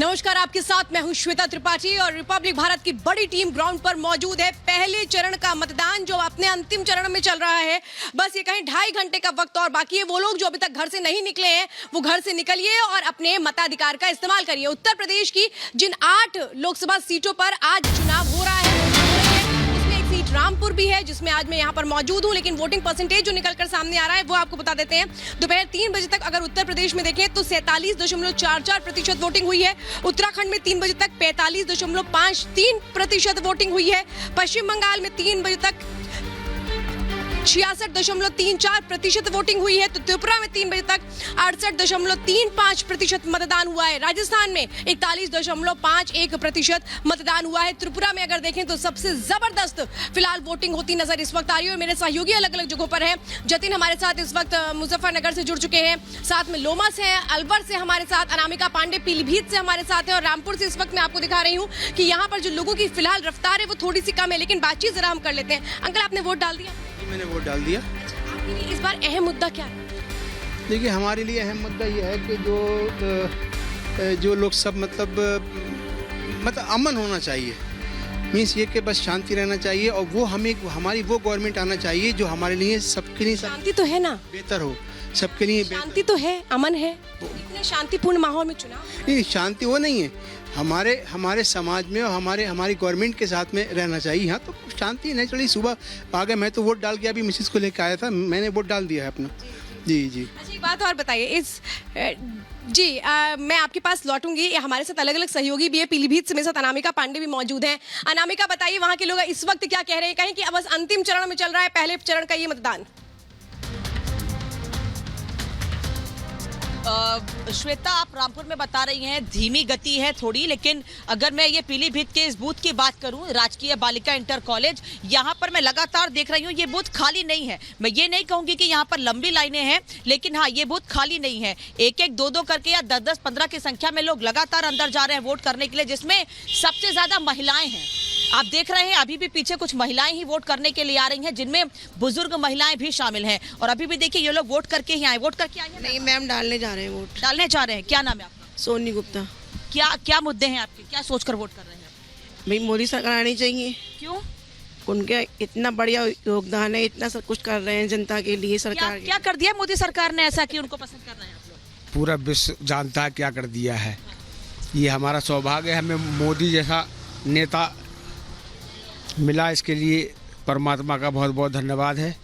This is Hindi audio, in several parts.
नमस्कार, आपके साथ मैं हूं श्वेता त्रिपाठी और रिपब्लिक भारत की बड़ी टीम ग्राउंड पर मौजूद है। पहले चरण का मतदान जो अपने अंतिम चरण में चल रहा है, बस ये कहीं 2.5 घंटे का वक्त और बाकी है। वो लोग जो अभी तक घर से नहीं निकले हैं वो घर से निकलिए और अपने मताधिकार का इस्तेमाल करिए। उत्तर प्रदेश की जिन 8 लोकसभा सीटों पर आज चुनाव हो रहा है, उसमें एक सीट रामपुर भी है जिसमें आज मैं यहाँ पर मौजूद हूँ, लेकिन वोटिंग परसेंटेज जो निकलकर सामने आ रहा है वो आपको बता देते हैं। दोपहर 3 बजे तक अगर उत्तर प्रदेश में देखें तो 47.44% वोटिंग हुई है। उत्तराखंड में 3 बजे तक 45.53% वोटिंग हुई है। पश्चिम बंगाल में 3 बजे तक 66.34% वोटिंग हुई है। तो त्रिपुरा में 3 बजे तक 68.35% मतदान हुआ है। राजस्थान में 41.51% मतदान हुआ है। त्रिपुरा में अगर देखें तो सबसे जबरदस्त फिलहाल वोटिंग होती नजर इस वक्त आ रही है। मेरे सहयोगी अलग अलग जगहों पर हैं। जतिन हमारे साथ इस वक्त मुजफ्फरनगर से जुड़ चुके हैं, साथ में लोमस है, अलवर से हमारे साथ अनामिका पांडे पीलीभीत से हमारे साथ है और रामपुर से इस वक्त मैं आपको दिखा रही हूँ कि यहाँ पर जो लोगों की फिलहाल रफ्तार है वो थोड़ी सी कम है, लेकिन बातचीत जरा हम कर लेते हैं। अंकल, आपने वोट डाल दिया? मैंने वोट डाल दिया। आपके लिए इस बार अहम मुद्दा क्या है? देखिए, हमारे लिए अहम मुद्दा ये है कि जो लोग सब मतलब अमन होना चाहिए। मीन्स ये कि बस शांति रहना चाहिए और वो हमारी वो गवर्नमेंट आना चाहिए जो हमारे लिए सबके लिए शांति तो है ना, बेहतर हो, सबके लिए शांति तो है, अमन है। इतने शांतिपूर्ण माहौल में चुनाव नहीं, शांति वो नहीं है। हमारे समाज में और हमारी गवर्नमेंट के साथ में रहना चाहिए। हाँ, तो शांति नेचुरली सुबह आ गए। मैं तो वोट डाल के अभी मिसिस को लेकर आया था, मैंने वोट डाल दिया है अपना। जी। अच्छा, एक बात और बताइए मैं आपके पास लौटूंगी। हमारे साथ अलग अलग सहयोगी भी है। पीलीभीत से मेरे साथ अनामिका पांडे भी मौजूद हैं। अनामिका, बताइए वहाँ के लोग इस वक्त क्या कह रहे हैं? कहें कि अब बस अंतिम चरण में चल रहा है, पहले चरण का ये मतदान। श्वेता, आप रामपुर में बता रही हैं धीमी गति है थोड़ी, लेकिन अगर मैं ये पीलीभीत के इस बूथ की बात करूं, राजकीय बालिका इंटर कॉलेज, यहाँ पर मैं लगातार देख रही हूँ ये बूथ खाली नहीं है। मैं ये नहीं कहूंगी कि यहाँ पर लंबी लाइनें हैं, लेकिन हाँ, ये बूथ खाली नहीं है। 1-1, 2-2 करके या 10-10, 15 की संख्या में लोग लगातार अंदर जा रहे हैं वोट करने के लिए, जिसमें सबसे ज्यादा महिलाएं हैं। आप देख रहे हैं अभी भी पीछे कुछ महिलाएं ही वोट करने के लिए आ रही हैं, जिनमें बुजुर्ग महिलाएं भी शामिल हैं। और अभी भी देखिए ये लोग वोट करके ही आए। वोट करके आए हैं? नहीं मैम, डालने जा रहे हैं वोट। डालने जा रहे हैं। क्या नाम है आपका? सोनी गुप्ता। क्या मुद्दे हैं आपके? क्या सोचकर वोट कर रहे हैं? भाई मोदी सरकार आनी चाहिए। क्यों? उनके इतना बढ़िया योगदान है, इतना सब कुछ कर रहे हैं जनता के लिए। सरकार क्या कर दिया मोदी सरकार ने ऐसा कि उनको पसंद कर रहे हैं आप लोग? पूरा विश्व जानता है क्या कर दिया है। ये हमारा सौभाग्य है, हमें मोदी जैसा नेता मिला। इसके लिए परमात्मा का बहुत बहुत धन्यवाद है।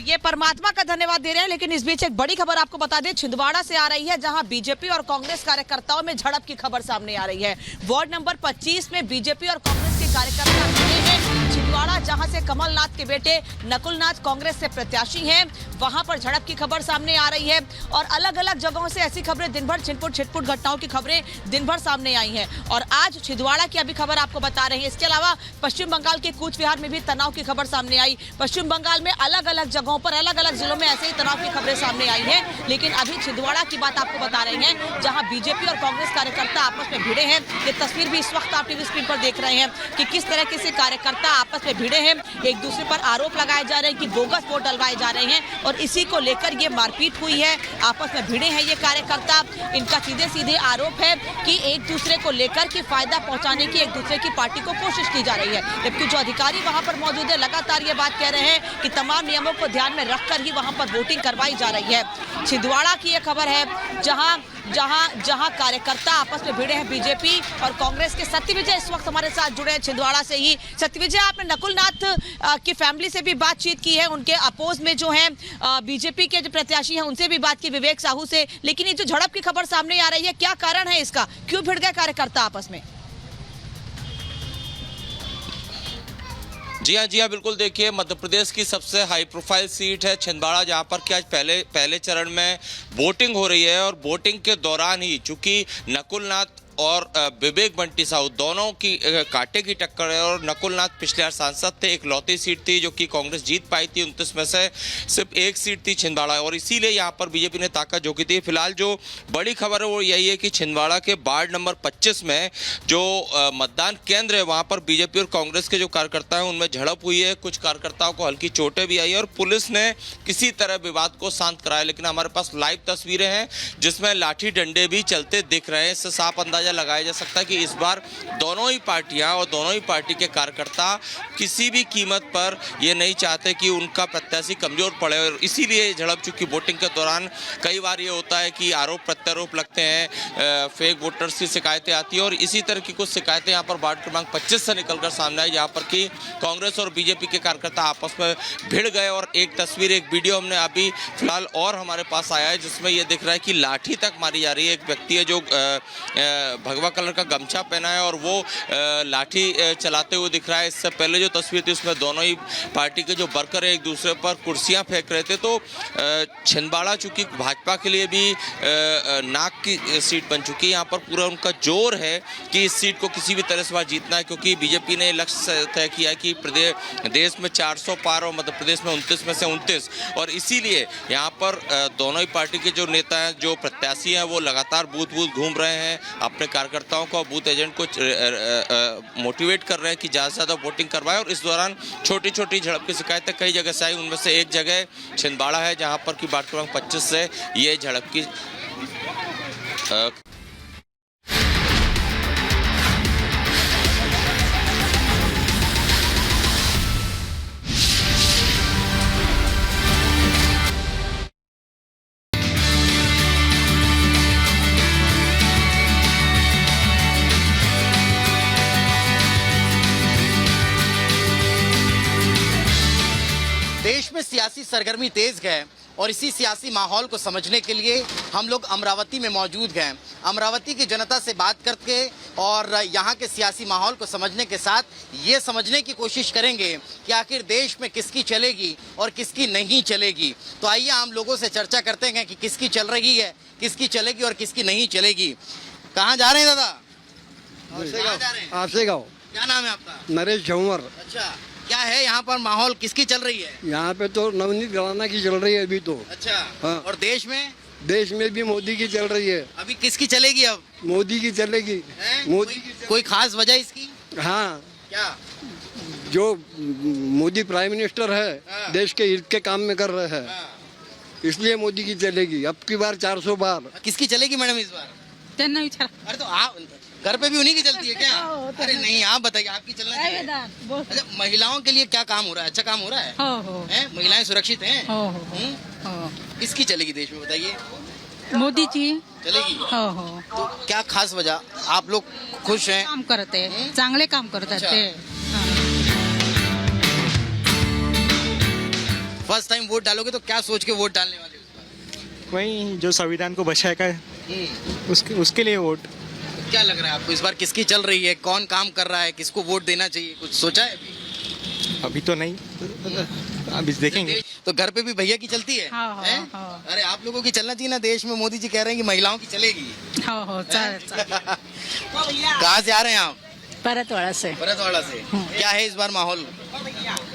ये परमात्मा का धन्यवाद दे रहे हैं, लेकिन इस बीच एक बड़ी खबर आपको बता दें, छिंदवाड़ा से आ रही है, जहां बीजेपी और कांग्रेस कार्यकर्ताओं में झड़प की खबर सामने आ रही है। वार्ड नंबर 25 में बीजेपी और कांग्रेस के कार्यकर्ता मिले हैं। छिंदवाड़ा, जहां से कमलनाथ के बेटे नकुलनाथ कांग्रेस से प्रत्याशी हैं, वहां पर झड़प की खबर सामने आ रही है। और अलग अलग जगहों से ऐसी खबरें दिन भर छिटपुट घटनाओं की खबरें दिन भर सामने आई हैं। और आज छिंदवाड़ा की अभी खबर आपको बता रहे हैं। इसके अलावा पश्चिम बंगाल के कूच बिहार में भी तनाव की खबर सामने आई। पश्चिम बंगाल में अलग अलग जगहों पर, अलग अलग जिलों में ऐसे ही तनाव की खबरें सामने आई हैं। लेकिन अभी छिंदवाड़ा की बात आपको बता रहे हैं, जहां बीजेपी और कांग्रेस कार्यकर्ता आपस में भिड़े हैं। ये तस्वीर भी इस वक्त आप टीवी स्क्रीन पर देख रहे हैं कि किस तरीके से कार्यकर्ता आपस में भिड़े हैं। एक दूसरे पर आरोप लगाए जा रहे हैं कि बोगस वोट डलवाए जा रहे हैं और इसी को लेकर ये मारपीट हुई है। आपस में भिड़े हैं ये कार्यकर्ता। इनका सीधे आरोप है कि एक दूसरे को लेकर के फायदा पहुंचाने की एक दूसरे की पार्टी को कोशिश की जा रही है। जबकि जो अधिकारी वहां पर मौजूद है लगातार ये बात कह रहे हैं कि तमाम नियमों को ध्यान में रखकर ही वहां पर वोटिंग करवाई जा रही है। छिंदवाड़ा की ये खबर है, जहां कार्यकर्ता आपस में भिड़े हैं बीजेपी और कांग्रेस के। सत्यविजय इस वक्त हमारे साथ जुड़े हैं छिंदवाड़ा से ही। सत्यविजय, आपने नकुलनाथ की फैमिली से भी बातचीत की है, उनके अपोज में जो हैं बीजेपी के जो प्रत्याशी हैं उनसे भी बात की, विवेक साहू से, लेकिन ये जो झड़प की खबर सामने आ रही है, क्या कारण है इसका? क्यों भिड़ गए कार्यकर्ता आपस में? जी हाँ, बिल्कुल। देखिए, मध्य प्रदेश की सबसे हाई प्रोफाइल सीट है छिंदवाड़ा, जहां पर कि आज पहले चरण में वोटिंग हो रही है। और वोटिंग के दौरान ही चूंकि नकुलनाथ और विवेक बंटी साहू दोनों की कांटे की टक्कर है और नकुलनाथ पिछले बार सांसद थे। एक लौती सीट थी जो कि कांग्रेस जीत पाई थी, 29 में से सिर्फ एक सीट थी छिंदवाड़ा, और इसीलिए यहाँ पर बीजेपी ने ताकत झोंकी थी। फिलहाल जो बड़ी खबर है वो यही है कि छिंदवाड़ा के वार्ड नंबर 25 में जो मतदान केंद्र है वहाँ पर बीजेपी और कांग्रेस के जो कार्यकर्ता हैं उनमें झड़प हुई है। कुछ कार्यकर्ताओं को हल्की चोटें भी आई और पुलिस ने किसी तरह विवाद को शांत कराया। लेकिन हमारे पास लाइव तस्वीरें हैं जिसमें लाठी डंडे भी चलते दिख रहे हैं। इससे साफ अंदाजा अंदाजा लगाया जा सकता है कि इस बार दोनों ही पार्टियां और दोनों ही पार्टी के कार्यकर्ता किसी भी कीमत पर ये नहीं चाहते कि उनका प्रत्याशी कमजोर पड़े, और इसीलिए झड़प, चूंकि वोटिंग के दौरान कई बार ये होता है कि आरोप प्रत्यारोप लगते हैं, फेक वोटर्स की शिकायतें आती है, और इसी तरह की कुछ शिकायतें यहाँ पर वार्ड क्रमांक 25 से निकलकर सामने आई, जहाँ पर कि कांग्रेस और बीजेपी के कार्यकर्ता आपस में भिड़ गए। और एक तस्वीर, एक वीडियो हमने अभी फिलहाल और हमारे पास आया है जिसमें यह दिख रहा है कि लाठी तक मारी जा रही है। एक व्यक्ति है जो भगवा कलर का गमछा पहना है और वो लाठी चलाते हुए दिख रहा है। इससे पहले जो तस्वीर थी उसमें दोनों ही पार्टी के जो वर्कर है एक दूसरे पर कुर्सियां फेंक रहे थे। तो छिंदवाड़ा चूंकि भाजपा के लिए भी नाक की सीट बन चुकी है, यहाँ पर पूरा उनका जोर है कि इस सीट को किसी भी तरह से जीतना है, क्योंकि बीजेपी ने लक्ष्य तय किया कि देश में 400 पार और मध्य प्रदेश में 29 में से 29, और इसीलिए यहाँ पर दोनों ही पार्टी के जो नेता हैं, जो प्रत्याशी हैं, वो लगातार बूथ बूथ घूम रहे हैं, अपने कार्यकर्ताओं को, बूथ एजेंट को मोटिवेट कर रहे हैं कि ज़्यादा से ज़्यादा वोटिंग करवाएं। और इस दौरान छोटी छोटी झड़प की शिकायतें कई जगह से आई, उनमें से एक जगह छिंदवाड़ा है जहाँ पर कि वार्ड क्रमांक 25 से ये झड़प की देश में सियासी सरगर्मी तेज है और इसी सियासी माहौल को समझने के लिए हम लोग अमरावती में मौजूद हैं। अमरावती की जनता से बात करके और यहाँ के सियासी माहौल को समझने के साथ ये समझने की कोशिश करेंगे कि आखिर देश में किसकी चलेगी और किसकी नहीं चलेगी। तो आइए हम लोगों से चर्चा करते हैं कि किसकी चल रही है, किसकी चलेगी और किसकी नहीं चलेगी। कहाँ जा रहे हैं दादा? आपसे गाँव। क्या नाम है आपका? नरेश झंवर। अच्छा, क्या है यहाँ पर माहौल, किसकी चल रही है? यहाँ पे तो नवनीत गलाना की चल रही है अभी तो। अच्छा, हाँ। और देश में? देश में भी मोदी की चल रही है। अभी किसकी चलेगी? अब मोदी की चलेगी। मोदी की कोई खास वजह इसकी? हाँ, क्या? जो मोदी प्राइम मिनिस्टर है, हाँ। देश के हित के काम में कर रहे हैं, हाँ। इसलिए मोदी की चलेगी। अब की बार 400 बार। किसकी चलेगी मैडम इस बार? अरे तो आप घर पे भी उन्हीं की चलती है क्या? अरे नहीं, आप बताइए, आपकी चलना चाहिए। अच्छा, महिलाओं के लिए क्या काम हो रहा है? अच्छा काम हो रहा है? हैं? महिलाएं सुरक्षित हैं? किसकी चलेगी देश में बताइए? मोदी जी चलेगी। तो क्या खास वजह? आप लोग खुश हैं? काम करते हैं, चांगले काम करतात ते। फर्स्ट टाइम वोट डालोगे तो क्या सोच के वोट डालने वाले हो? वही जो संविधान को बचाएगा उसके लिए वोट। क्या लग रहा है आपको इस बार किसकी चल रही है? कौन काम कर रहा है? किसको वोट देना चाहिए? कुछ सोचा है अभी तो नहीं, अभी देखेंगे। तो घर पे भी भैया की चलती है? हैं? अरे आप लोगों की चलना चाहिए ना। देश में मोदी जी कह रहे हैं कि महिलाओं की चलेगी। कहाँ से आ रहे हैं आप? परतवाड़ा से। परतवाड़ा से। क्या है इस बार माहौल?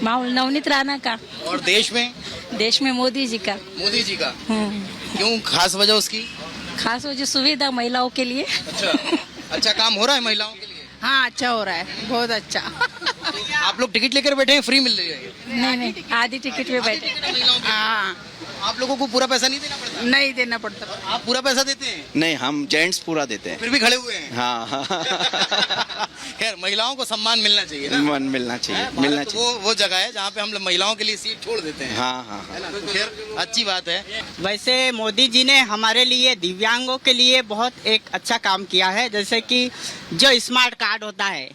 माहौल नवनीत राणा का। और देश में? देश में मोदी जी का। मोदी जी का। क्यों, खास वजह उसकी? खास वजह सुविधा महिलाओं के लिए। अच्छा, अच्छा काम हो रहा है महिलाओं के लिए? हाँ, अच्छा हो रहा है, बहुत अच्छा। आप लोग टिकट लेकर बैठे हैं, फ्री मिल रही है? नहीं, आधी टिकट में बैठे। हाँ, आप लोगों को पूरा पैसा नहीं देना पड़ता? नहीं देना पड़ता। आप पूरा पैसा देते हैं? नहीं, हम जेंट्स पूरा देते हैं। फिर भी खड़े हुए हैं? हाँ। खैर, महिलाओं को सम्मान मिलना चाहिए ना। मन मिलना चाहिए, मिलना चाहिए। वो जगह है जहाँ पे हम महिलाओं के लिए सीट छोड़ देते हैं। हाँ। है ना? तो खैर अच्छी बात है। वैसे मोदी जी ने हमारे लिए, दिव्यांगों के लिए बहुत एक अच्छा काम किया है। जैसे कि जो स्मार्ट कार्ड होता है,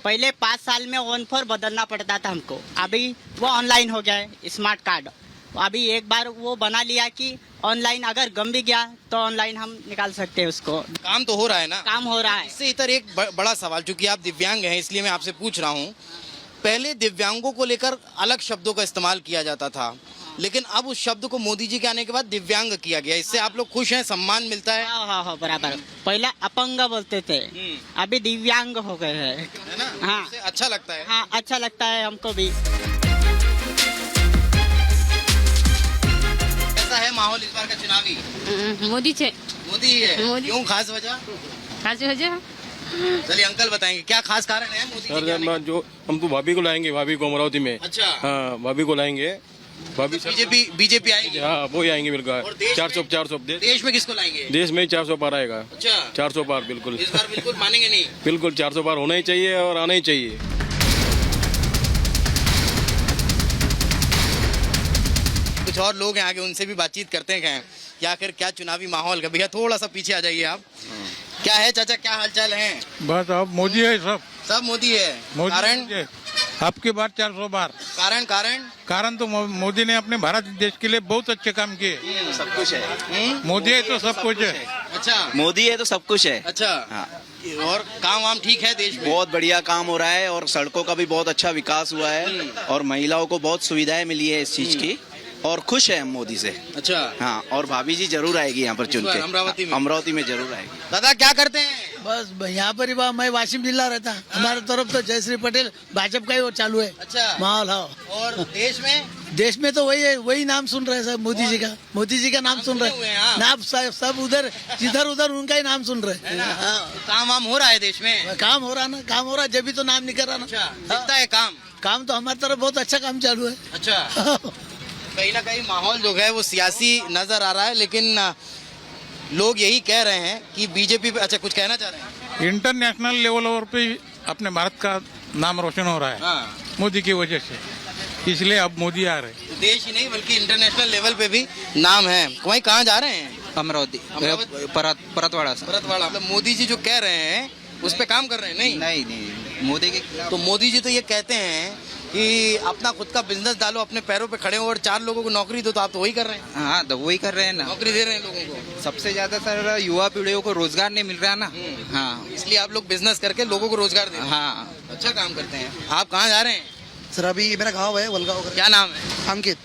पहले 5 साल में 1-4 बदलना पड़ता था हमको, अभी वो ऑनलाइन हो गया है स्मार्ट कार्ड। अभी एक बार वो बना लिया कि ऑनलाइन अगर गम भी गया तो ऑनलाइन हम निकाल सकते हैं उसको। काम तो हो रहा है ना? काम हो रहा है। इससे इधर एक बड़ा सवाल, चूंकि आप दिव्यांग हैं इसलिए मैं आपसे पूछ रहा हूँ। पहले दिव्यांगों को लेकर अलग शब्दों का इस्तेमाल किया जाता था, लेकिन अब उस शब्द को मोदी जी के आने के बाद दिव्यांग किया गया। इससे आप लोग खुश हैं? सम्मान मिलता है? हाँ, बराबर। पहले अपंग बोलते थे, अभी दिव्यांग हो गए हैं, है ना? हाँ। इससे अच्छा लगता है? हाँ, अच्छा लगता है हमको भी। कैसा है माहौल इस बार का चुनावी? मोदी से। मोदी है। क्यों, खास वजह? खास वजह चलिए अंकल बताएंगे क्या खास कारण है मोदी जी के आने का? जो हम तो भाभी को लाएंगे, भाभी को अमरावती में। अच्छा। हाँ, भाभी को लाएंगे बीजेपी आएगी। हाँ वो ही आएंगे बिल्कुल। और देश 400 देश में किसको लाएंगे? देश में 400 पार आएगा। अच्छा 400 पार बिल्कुल। इस बार बिल्कुल मानेंगे नहीं? बिल्कुल 400 पार होना ही चाहिए और आना ही चाहिए। कुछ और लोग हैं आगे, उनसे भी बातचीत करते हैं कि आखिर क्या चुनावी माहौल का। भैया थोड़ा सा पीछे आ जाइए आप। क्या है चाचा, क्या हालचाल है? बस अब मोदी है सब मोदी है। कारण आपकी बार 400 बार। कारण तो मोदी ने अपने भारत देश के लिए बहुत अच्छे काम किए। सब कुछ है। मोदी है तो सब कुछ है। अच्छा मोदी है तो सब कुछ है। अच्छा हाँ। और काम वाम ठीक है देश में? बहुत बढ़िया काम हो रहा है और सड़कों का भी बहुत अच्छा विकास हुआ है और महिलाओं को बहुत सुविधाएं मिली है इस चीज की और खुश है हम मोदी से। अच्छा हाँ, और भाभी जी जरूर आएगी यहाँ पर चुन के। अमरावती में जरूर आएगी। दादा क्या करते हैं? बस यहाँ पर ही मैं वाशिम जिला रहता। हमारे तरफ तो जयश्री पटेल भाजपा का ही वो चालू है। अच्छा माहौल। हाँ और देश में तो वही है, वही नाम सुन रहे हैं सब। मोदी जी का नाम सुन रहे हैं। नाम सब उधर जिधर उधर उनका ही नाम सुन रहे हैं। काम वाम हो रहा है देश में? काम हो रहा है जब भी तो नाम नहीं कर रहा ना। दिखता है काम तो हमारी तरफ बहुत अच्छा काम चालू है। अच्छा कहीं ना कहीं माहौल जो है वो सियासी नजर आ रहा है, लेकिन लोग यही कह रहे हैं कि बीजेपी पे। अच्छा कुछ कहना चाह रहे हैं? इंटरनेशनल लेवल पे अपने भारत का नाम रोशन हो रहा है। हाँ। मोदी की वजह से, इसलिए अब मोदी आ रहे हैं। देश ही नहीं बल्कि इंटरनेशनल लेवल पे भी नाम है। वहीं कहाँ जा रहे हैं? अमरावती परतवाड़ा से। परतवाड़ा। मतलब मोदी जी जो कह रहे हैं उस पे काम कर रहे हैं? नहीं मोदी के खिलाफ। तो मोदी जी तो ये कहते हैं कि अपना खुद का बिजनेस डालो, अपने पैरों पे खड़े हो और 4 लोगों को नौकरी दो। तो आप तो वही कर रहे हैं। हाँ तो वही कर रहे हैं ना, नौकरी दे रहे हैं लोगों को। सबसे ज्यादा सर युवा पीढ़ियों को रोजगार नहीं मिल रहा ना। हाँ इसलिए आप लोग बिजनेस करके लोगों को रोजगार दे रहे हैं। हाँ अच्छा काम करते हैं। आप कहाँ जा रहे हैं? सर अभी मेरा गाँव है वलगांव। क्या नाम है? अंकित।